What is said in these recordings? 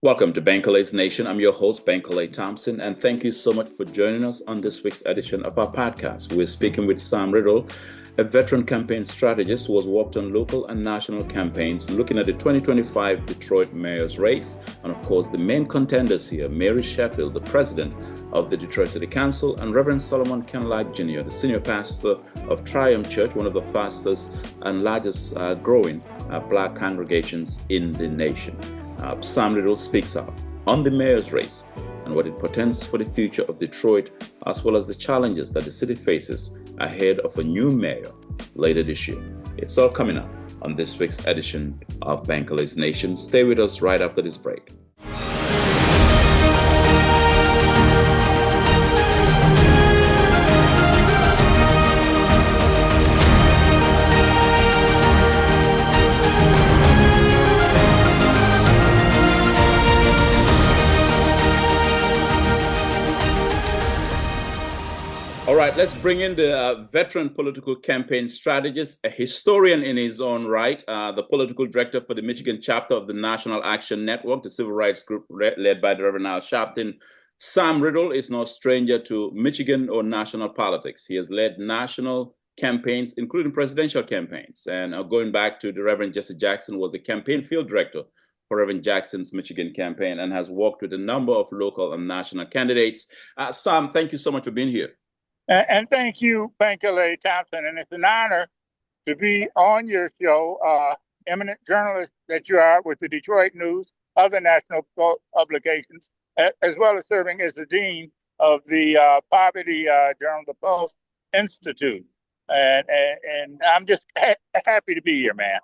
Welcome to Bankole's Nation. I'm your host, Bankole Thompson, and thank you so much for joining us on this week's edition of our podcast. We're speaking with Sam Riddle, a veteran campaign strategist who has worked on local and national campaigns, looking at the 2025 Detroit mayor's race, and of course, the main contenders here, Mayor Sheffield, the president of the Detroit City Council, and Reverend Solomon Kinloch Jr., the senior pastor of Triumph Church, one of the fastest and largest growing Black congregations in the nation. Sam Riddle speaks out on the mayor's race and what it portends for the future of Detroit, as well as the challenges that the city faces ahead of a new mayor later this year. It's all coming up on this week's edition of Bankole's Nation. Stay with us right after this break. All right, let's bring in the veteran political campaign strategist, a historian in his own right, the political director for the Michigan chapter of the National Action Network, the civil rights group led by the Reverend Al Sharpton. Sam Riddle is no stranger to Michigan or national politics. He has led national campaigns, including presidential campaigns. And going back to the Reverend Jesse Jackson, was the campaign field director for Reverend Jackson's Michigan campaign and has worked with a number of local and national candidates. Sam, thank you so much for being here. And thank you, Bankole Thompson. And it's an honor to be on your show, eminent journalist that you are with the Detroit News, other national publications, as well as serving as the dean of the Poverty Journal, the Pulse Institute. And I'm just happy to be here, man.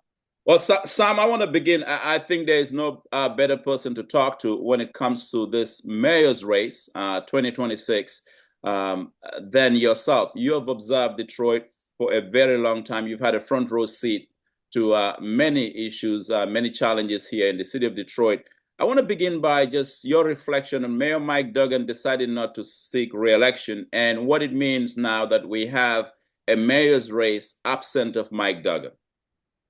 Well, Sam, I want to begin. I think there is no better person to talk to when it comes to this mayor's race, 2026. Than yourself. You have observed Detroit for a very long time. You've had a front row seat to many issues, many challenges here in the city of Detroit. I want to begin by just your reflection on Mayor Mike Duggan deciding not to seek re-election and what it means now that we have a mayor's race absent of Mike Duggan.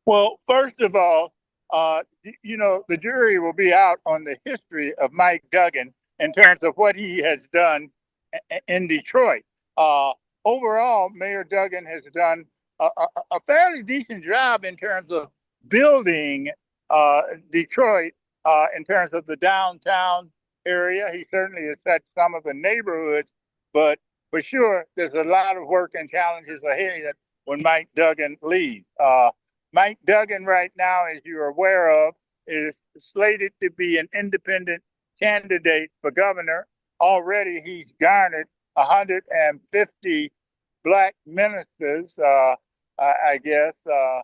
Well, first of all, the jury will be out on the history of Mike Duggan in terms of what he has done in Detroit. Overall, Mayor Duggan has done a fairly decent job in terms of building Detroit in terms of the downtown area. He certainly has set some of the neighborhoods, but for sure, there's a lot of work and challenges ahead when Mike Duggan leaves. Mike Duggan right now, as you're aware of, is slated to be an independent candidate for governor. Already, he's garnered 150 Black ministers, I guess. Black,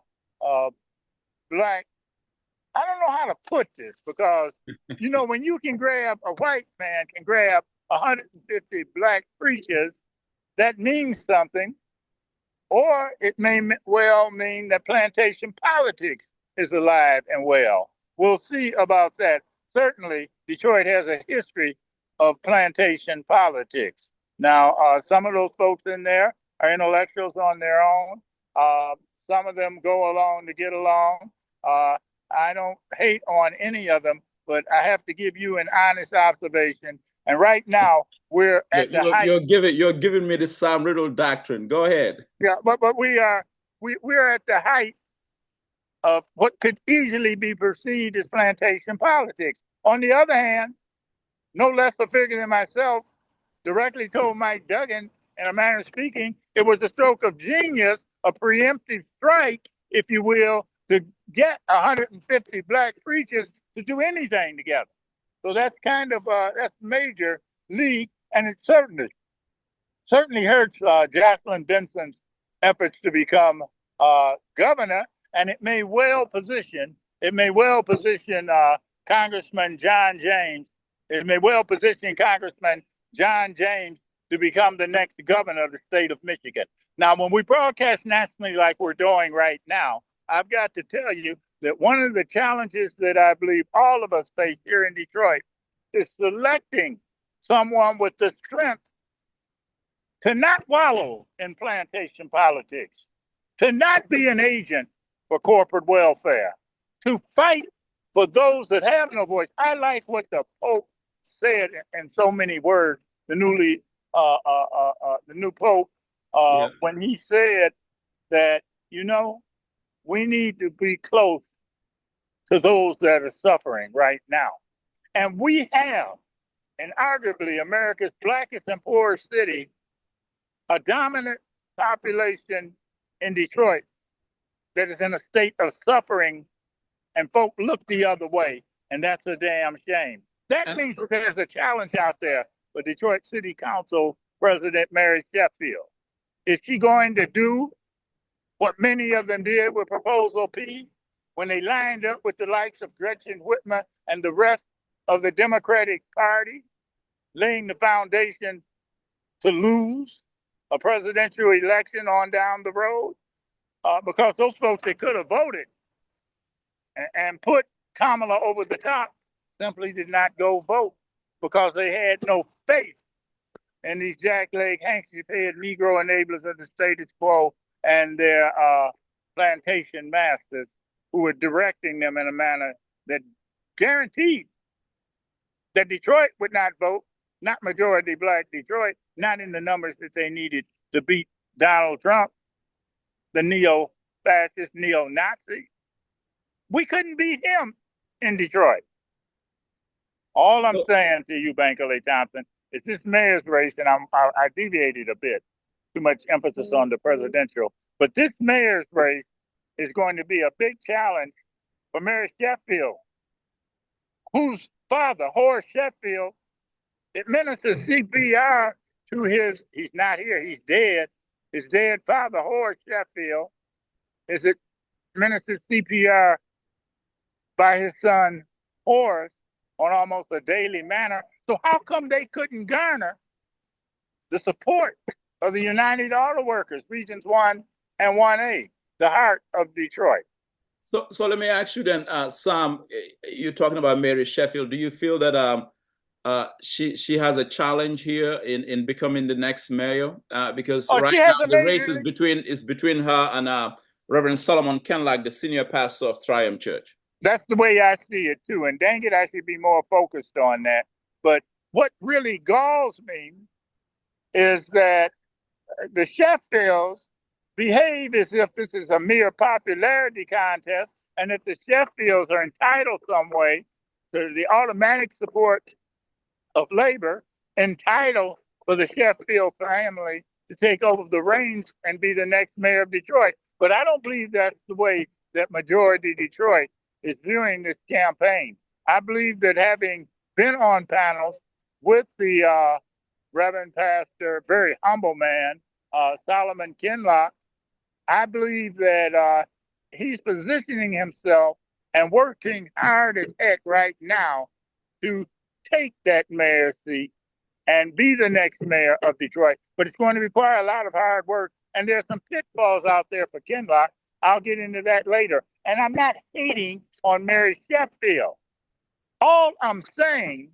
I don't know how to put this because, when you can grab, a white man can grab 150 Black preachers, that means something. Or it may well mean that plantation politics is alive and well. We'll see about that. Certainly, Detroit has a history of plantation politics. Now, some of those folks in there are intellectuals on their own. Some of them go along to get along. I don't hate on any of them, but I have to give you an honest observation. And right now, we're at the height. You're giving me the Sam Riddle doctrine. Go ahead. Yeah, but we're at the height of what could easily be perceived as plantation politics. On the other hand, no less a figure than myself directly told Mike Duggan, in a manner of speaking, it was a stroke of genius, a preemptive strike, if you will, to get 150 Black preachers to do anything together. So that's kind of that's major league, and it certainly hurts Jocelyn Benson's efforts to become governor, and it may well position Congressman John James. It may well position Congressman John James to become the next governor of the state of Michigan. Now, when we broadcast nationally like we're doing right now, I've got to tell you that one of the challenges that I believe all of us face here in Detroit is selecting someone with the strength to not wallow in plantation politics, to not be an agent for corporate welfare, to fight for those that have no voice. I like what the Pope said in so many words. The new Pope, Yeah. when he said that we need to be close to those that are suffering right now, and we have, in arguably America's blackest and poorest city, a dominant population in Detroit that is in a state of suffering, and folk look the other way, and that's a damn shame. That means that there's a challenge out there for Detroit City Council President Mary Sheffield. Is she going to do what many of them did with Proposal P when they lined up with the likes of Gretchen Whitmer and the rest of the Democratic Party, laying the foundation to lose a presidential election on down the road? Because those folks that could have voted and put Kamala over the top simply did not go vote because they had no faith in these jackleg, handkerchief-head Negro enablers of the status quo and their plantation masters who were directing them in a manner that guaranteed that Detroit would not vote, not majority black Detroit, not in the numbers that they needed to beat Donald Trump, the neo-fascist, neo-Nazi. We couldn't beat him in Detroit. All I'm saying to you, Bankole Thompson, is this mayor's race, and I deviated a bit, too much emphasis on the presidential, but this mayor's race is going to be a big challenge for Mayor Sheffield, whose father, Horace Sheffield, administered CPR to he's not here, he's dead. His dead father, Horace Sheffield, is administered CPR by his son, Horace, on almost a daily manner. So how come they couldn't garner the support of the United Auto Workers, Regions 1 and 1A, the heart of Detroit? So let me ask you then, Sam, you're talking about Mary Sheffield. Do you feel that she has a challenge here in becoming the next mayor? Because right now the race is between her and Reverend Solomon Kinloch, the senior pastor of Triumph Church. That's the way I see it too. And dang it, I should be more focused on that. But what really galls me is that the Sheffields behave as if this is a mere popularity contest, and that the Sheffields are entitled some way to the automatic support of labor, entitled for the Sheffield family to take over the reins and be the next mayor of Detroit. But I don't believe that's the way that majority Detroit is viewing this campaign. I believe that, having been on panels with the Reverend Pastor, very humble man, Solomon Kinloch, I believe that he's positioning himself and working hard as heck right now to take that mayor's seat and be the next mayor of Detroit. But it's going to require a lot of hard work, and there's some pitfalls out there for Kinloch. I'll get into that later. And I'm not hating on Mary Sheffield. All I'm saying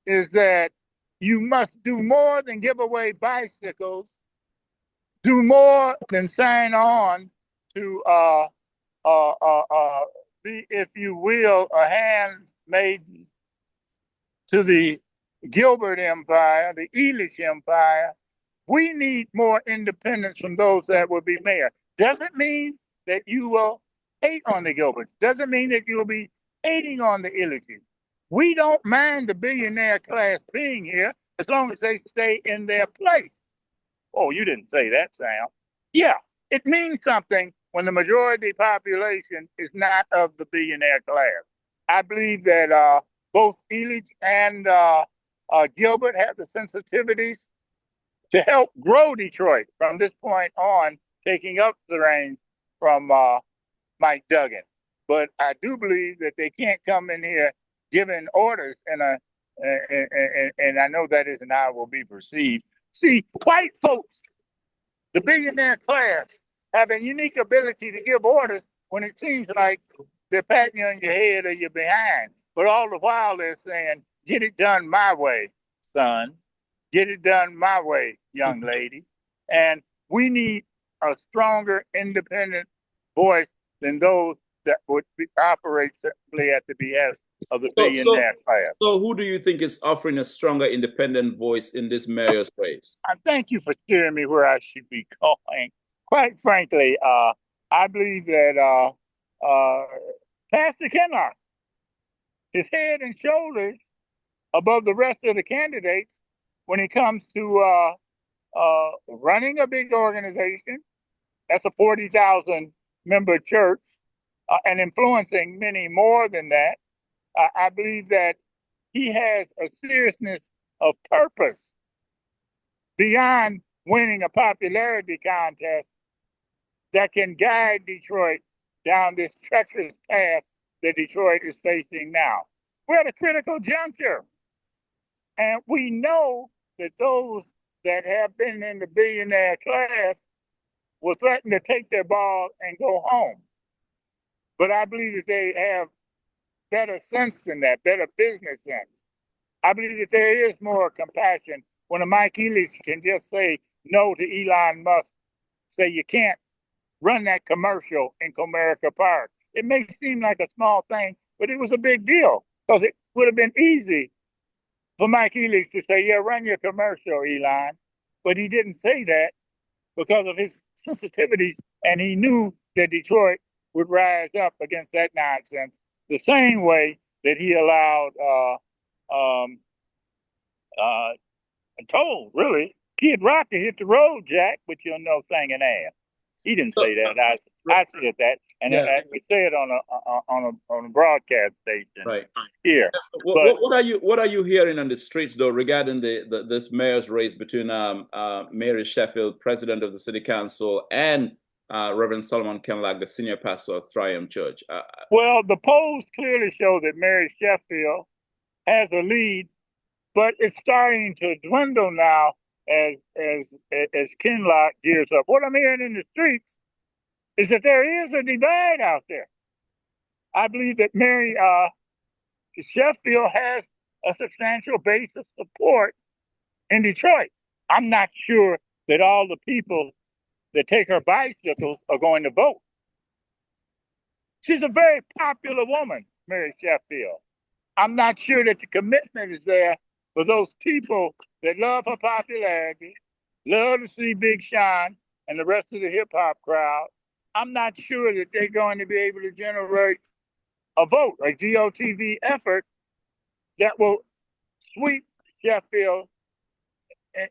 is that you must do more than give away bicycles, do more than sign on to be, if you will, a handmaiden to the Gilbert Empire, the Elitch Empire. We need more independence from those that will be mayor. Doesn't mean that you will hate on the Gilberts. Doesn't mean that you'll be hating on the Ilitches. We don't mind the billionaire class being here as long as they stay in their place. Oh, you didn't say that, Sam. Yeah, it means something when the majority population is not of the billionaire class. I believe that both Elitch and Gilbert have the sensitivities to help grow Detroit from this point on, taking up the reins from Mike Duggan. But I do believe that they can't come in here giving orders, and I know that isn't how it will be perceived. See, white folks, the billionaire class, have a unique ability to give orders when it seems like they're patting you on your head or you're behind. But all the while they're saying, get it done my way, son. Get it done my way, young lady. And we need a stronger, independent voice than those that would operate simply at the behest of the So, so, billionaire class. so who do you think is offering a stronger independent voice in this mayor's race? I thank you for steering me where I should be going. Quite frankly, I believe that Pastor Kinloch is head and shoulders above the rest of the candidates when it comes to running a big organization. That's a 40,000 member church and influencing many more than that. I believe that he has a seriousness of purpose beyond winning a popularity contest that can guide Detroit down this treacherous path that Detroit is facing now. We're at a critical juncture. And we know that those that have been in the billionaire class will threaten to take their ball and go home. But I believe that they have better sense than that, better business sense. I believe that there is more compassion when a Mike Ealis can just say no to Elon Musk, say you can't run that commercial in Comerica Park. It may seem like a small thing, but it was a big deal because it would have been easy for Mike Ealis to say, yeah, run your commercial, Elon. But he didn't say that because of his sensitivities, and he knew that Detroit would rise up against that nonsense the same way that he allowed told, really, Kid Rock to hit the road, Jack, but you'll know sang an ass. He didn't say that. I said that, and Yeah. we say it on a broadcast station Right. here. What, what are you hearing on the streets though regarding this mayor's race between Mary Sheffield, president of the city council, and Reverend Solomon Kinloch, the senior pastor of Triumph Church? Well, the polls clearly show that Mary Sheffield has a lead, but it's starting to dwindle now as Kinloch gears up. What I'm hearing in the streets is that there is a divide out there. I believe that Mary Sheffield has a substantial base of support in Detroit. I'm not sure that all the people that take her bicycles are going to vote. She's a very popular woman, Mary Sheffield. I'm not sure that the commitment is there for those people that love her popularity, love to see Big Sean and the rest of the hip hop crowd. I'm not sure that they're going to be able to generate a vote, a GOTV effort that will sweep Sheffield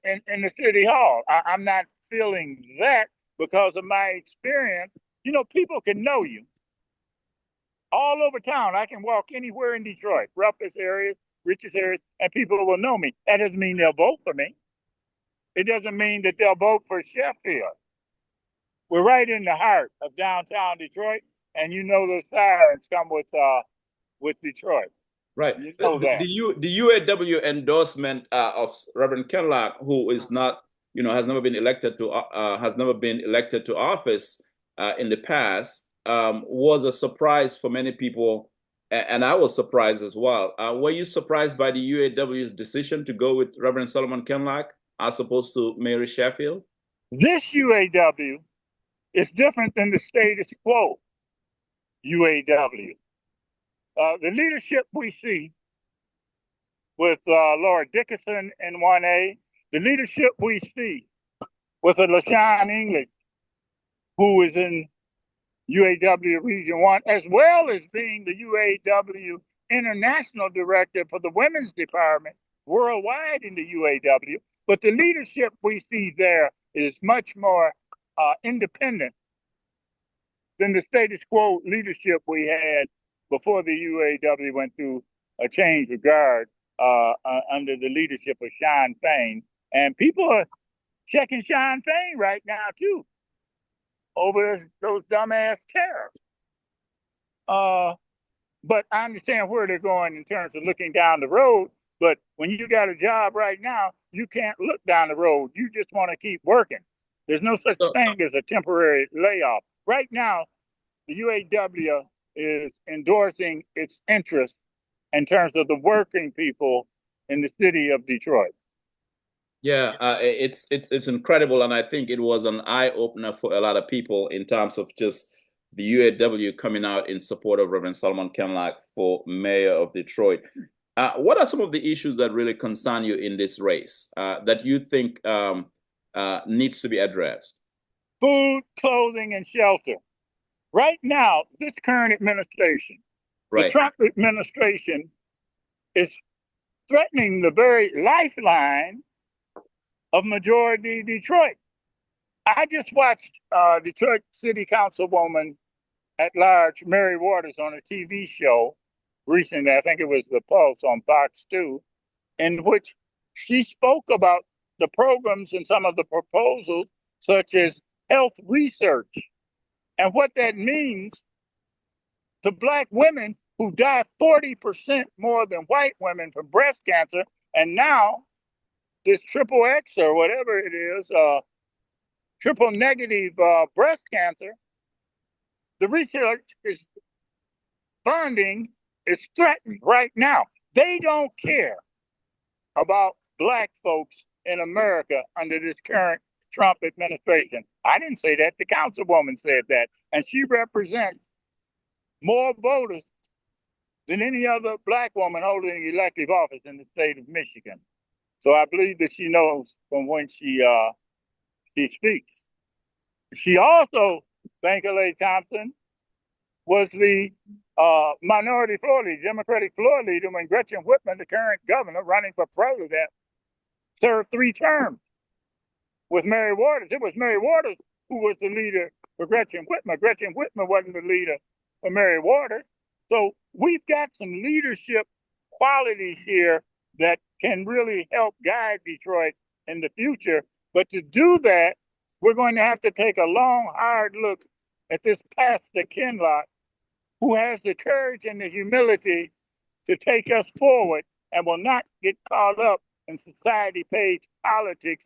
in the city hall. I'm not feeling that because of my experience. You know, people can know you all over town. I can walk anywhere in Detroit, roughest areas, richest areas, and people will know me. That doesn't mean they'll vote for me. It doesn't mean that they'll vote for Sheffield. We're right in the heart of downtown Detroit, and you know those sirens come with Detroit. Right. You know that. The UAW endorsement of Reverend Kinloch, who is not, has never been elected to office in the past, was a surprise for many people, and I was surprised as well. Were you surprised by the UAW's decision to go with Reverend Solomon Kinloch as opposed to Mary Sheffield? This UAW is different than the status quo UAW. The leadership we see with Laura Dickinson in 1A, the leadership we see with a LaShawn English, who is in UAW Region 1, as well as being the UAW International Director for the Women's Department worldwide in the UAW. But the leadership we see there is much more independent than the status quo leadership we had before the UAW went through a change of guard under the leadership of Sean Fain. And people are checking Sean Fain right now, too, over those dumbass tariffs. But I understand where they're going in terms of looking down the road. But when you got a job right now, you can't look down the road. You just want to keep working. There's no such thing as a temporary layoff. Right now, the UAW is endorsing its interests in terms of the working people in the city of Detroit. Yeah, it's incredible, and I think it was an eye opener for a lot of people in terms of just the UAW coming out in support of Reverend Solomon Kinloch for mayor of Detroit. What are some of the issues that really concern you in this race that you think needs to be addressed? Food, clothing, and shelter. Right now, this current administration, the Trump administration, is threatening the very lifeline of majority Detroit. I just watched Detroit City Councilwoman at large, Mary Waters, on a TV show recently. I think it was The Pulse on Fox 2, in which she spoke about the programs and some of the proposals, such as health research, and what that means to Black women who die 40% more than white women from breast cancer. And now this triple X or whatever it is, triple negative breast cancer, the research is funding is threatened right now. They don't care about Black folks in America under this current Trump administration. I didn't say that. The councilwoman said that. And she represents more voters than any other Black woman holding elective office in the state of Michigan. So I believe that she knows from when she speaks. She also, Bankole Thompson, was the minority floor leader, Democratic floor leader when Gretchen Whitman, the current governor running for president, served 3 terms with Mary Waters. It was Mary Waters who was the leader for Gretchen Whitman. Gretchen Whitman wasn't the leader for Mary Waters. So we've got some leadership qualities here that can really help guide Detroit in the future. But to do that, we're going to have to take a long, hard look at this pastor Kinloch, who has the courage and the humility to take us forward and will not get caught up in society-page politics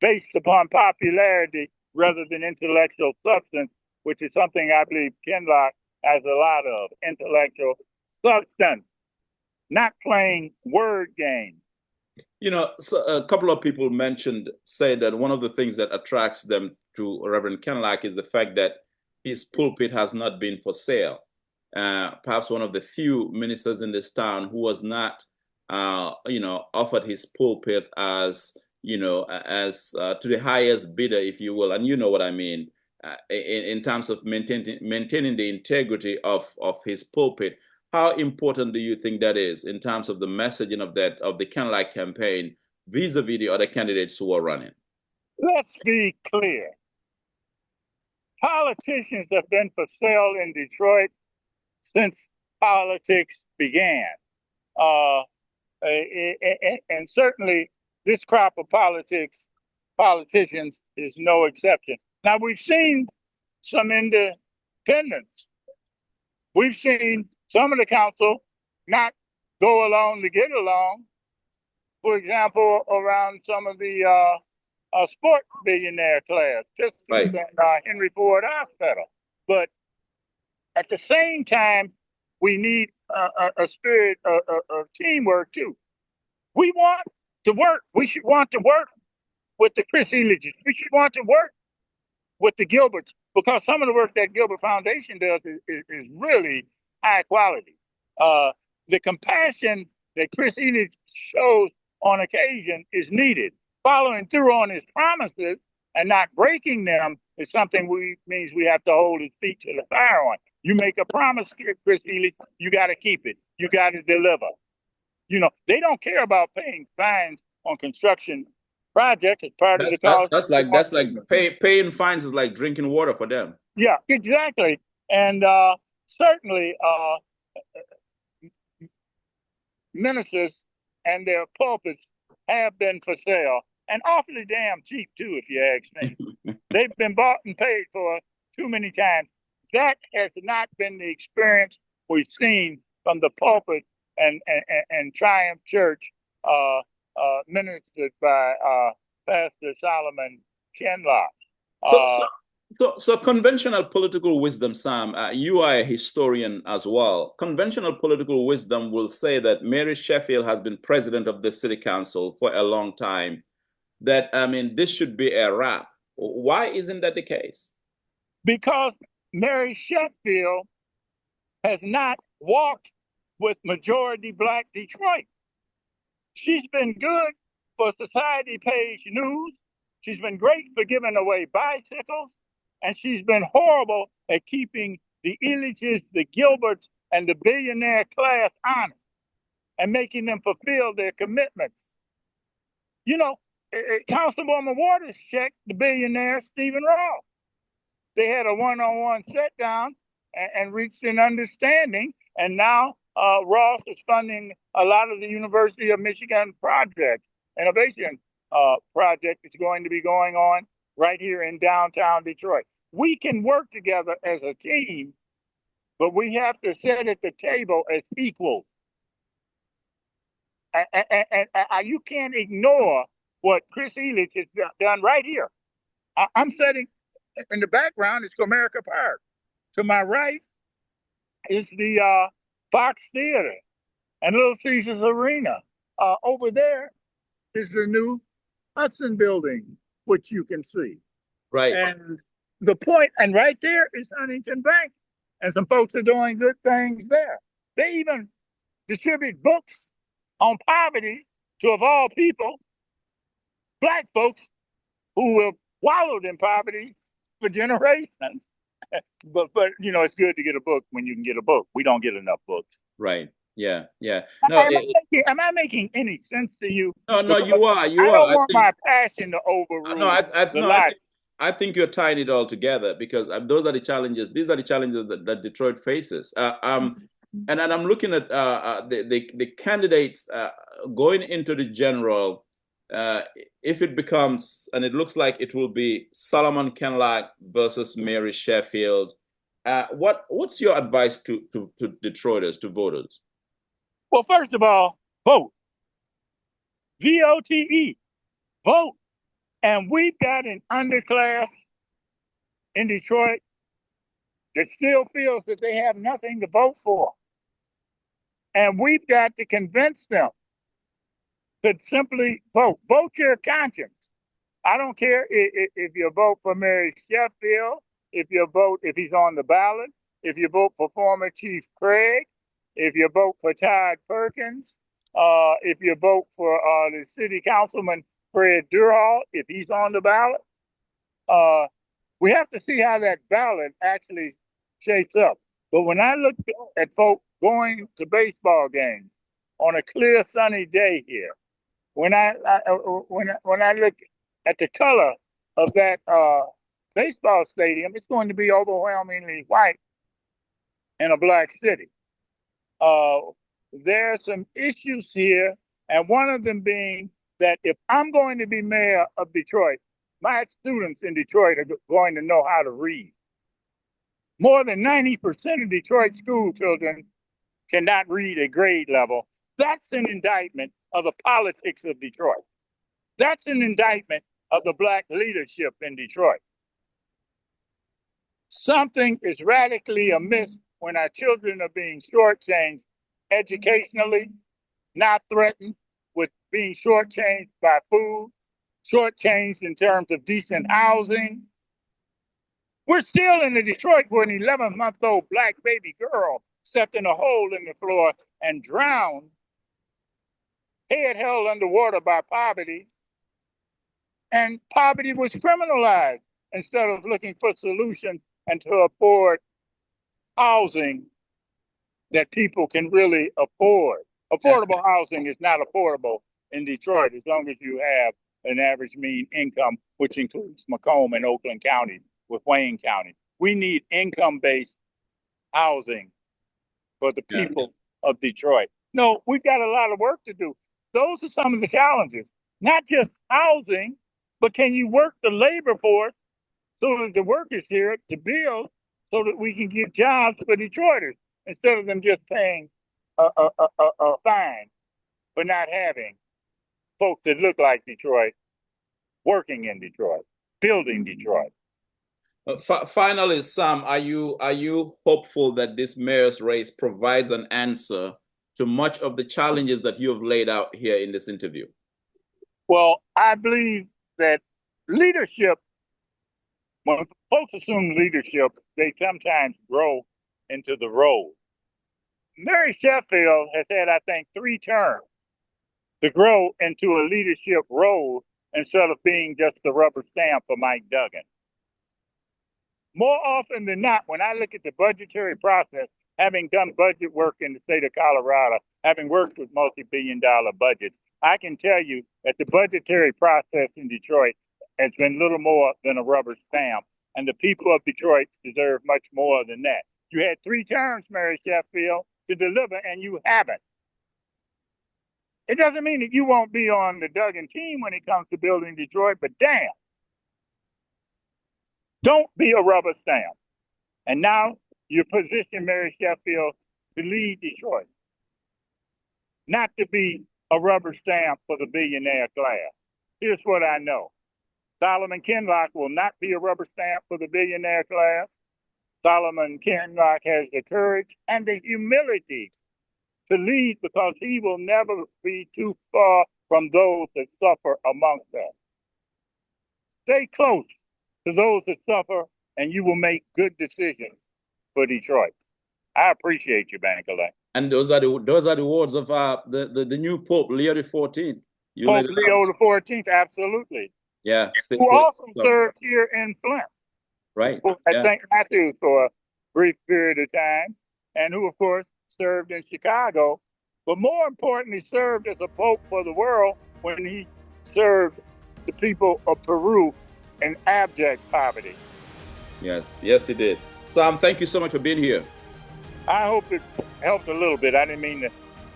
based upon popularity rather than intellectual substance, which is something I believe Kinloch has a lot of, intellectual substance, not playing word games. You know, so a couple of people say that one of the things that attracts them to Reverend Kinloch is the fact that his pulpit has not been for sale. Perhaps one of the few ministers in this town who was not, offered his pulpit as, to the highest bidder, if you will. And you know what I mean, in terms of maintaining the integrity of his pulpit. How important do you think that is in terms of the messaging of the Kinloch campaign vis-a-vis the other candidates who are running? Let's be clear. Politicians have been for sale in Detroit since politics began. And certainly this crop of politicians is no exception. Now, we've seen some independents. We've seen some of the council not go along to get along. For example, around some of the sport billionaire class, just right. Henry Ford Hospital. But at the same time, we need a spirit of teamwork too. We want to work. We should want to work with the Chris Eliges. We should want to work with the Gilberts, because some of the work that Gilbert Foundation does is really high quality. The compassion that Chris Eliges shows on occasion is needed. Following through on his promises and not breaking them is something means we have to hold his feet to the fire on. You make a promise, Chris Eliges, you got to keep it. You got to deliver. You know, they don't care about paying fines on construction projects as part of the cost. That's like paying fines is like drinking water for them. Yeah, exactly. And certainly ministers and their pulpits have been for sale, and awfully damn cheap too, if you ask me. They've been bought and paid for too many times. That has not been the experience we've seen from the pulpit and Triumph Church, ministered by Pastor Solomon Kinloch. So conventional political wisdom, Sam, you are a historian as well. Conventional political wisdom will say that Mary Sheffield has been president of the city council for a long time. That, I mean, this should be a wrap. Why isn't that the case? Because Mary Sheffield has not walked with majority Black Detroit. She's been good for Society Page News. She's been great for giving away bicycles. And she's been horrible at keeping the Illiches, the Gilberts, and the billionaire class honest and making them fulfill their commitments. You know, Councilwoman Waters checked the billionaire Stephen Ross. They had a one-on-one sit down and reached an understanding. And now Ross is funding a lot of the University of Michigan projects, innovation project that's going to be going on right here in downtown Detroit. We can work together as a team, but we have to sit at the table as equals. And you can't ignore what Chris Illich has done right here. I'm sitting in the background is Comerica Park. To my right is the Fox Theater and Little Caesars Arena. Over there is the new Hudson building, which you can see. Right. And the point, and right there is Huntington Bank. And some folks are doing good things there. They even distribute books on poverty to, of all people, Black folks who have wallowed in poverty for generations. But you know, it's good to get a book when you can get a book. We don't get enough books. Right. Yeah. Yeah. No. Am I making any sense to you? No. You are. You I are. don't want my passion to overrule the logic. I think you're tying it all together because those are the challenges. These are the challenges that Detroit faces. And I'm looking at the candidates going into the general. If it becomes, and it looks like it will be Solomon Kinloch versus Mary Sheffield, what's your advice to Detroiters, to voters? Well, first of all, vote. VOTE. Vote. And we've got an underclass in Detroit that still feels that they have nothing to vote for. And we've got to convince them to simply vote. Vote your conscience. I don't care if you vote for Mary Sheffield, if he's on the ballot, if you vote for former Chief Craig, if you vote for Todd Perkins, if you vote for the city councilman Fred Durhall, if he's on the ballot. We have to see how that ballot actually shapes up. But when I look at folks going to baseball games on a clear sunny day here, when I look at the color of that baseball stadium, it's going to be overwhelmingly white in a Black city. There are some issues here, and one of them being that if I'm going to be mayor of Detroit, my students in Detroit are going to know how to read. More than 90% of Detroit school children cannot read at grade level. That's an indictment of the politics of Detroit. That's an indictment of the Black leadership in Detroit. Something is radically amiss when our children are being shortchanged educationally, not threatened with being shortchanged by food, shortchanged in terms of decent housing. We're still in the Detroit where an 11-month-old Black baby girl stepped in a hole in the floor and drowned, head held underwater by poverty, and poverty was criminalized instead of looking for solutions and to afford housing that people can really afford. Affordable housing is not affordable in Detroit as long as you have an average mean income, which includes Macomb and Oakland County with Wayne County. We need income-based housing for the people of Detroit. No, we've got a lot of work to do. Those are some of the challenges. Not just housing, but can you work the labor force so that the workers here to build so that we can get jobs for Detroiters instead of them just paying a fine for not having folks that look like Detroit working in Detroit, building Detroit. Finally, Sam, are you hopeful that this mayor's race provides an answer to much of the challenges that you have laid out here in this interview? Well, I believe that leadership, when folks assume leadership, they sometimes grow into the role. Mary Sheffield has had, I think, 3 terms to grow into a leadership role instead of being just the rubber stamp for Mike Duggan. More often than not, when I look at the budgetary process, having done budget work in the state of Colorado, having worked with multi-billion-dollar budgets, I can tell you that the budgetary process in Detroit has been little more than a rubber stamp, and the people of Detroit deserve much more than that. You had 3 terms, Mary Sheffield, to deliver, and you haven't. It doesn't mean that you won't be on the Duggan team when it comes to building Detroit, but damn, don't be a rubber stamp. And now you're positioning Mary Sheffield to lead Detroit, not to be a rubber stamp for the billionaire class. Here's what I know. Solomon Kinloch will not be a rubber stamp for the billionaire class. Solomon Kinloch has the courage and the humility to lead because he will never be too far from those that suffer amongst us. Stay close to those that suffer, and you will make good decisions for Detroit. I appreciate you, Bankole. And those are the words of the new Pope Leo XIV. Pope Leo XIV, absolutely. Yeah. Who also served here in Flint. Right. At St. Matthews for a brief period of time, and who, of course, served in Chicago, but more importantly, served as a pope for the world when he served the people of Peru in abject poverty. Yes, he did. Sam, thank you so much for being here. I hope it helped a little bit. I didn't mean to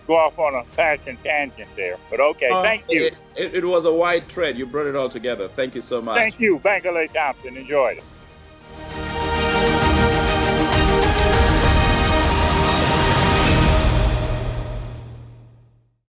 go off on a fashion tangent there, but okay, thank you. It was a wide thread. You brought it all together. Thank you so much. Thank you, Bankole Thompson. Enjoyed it.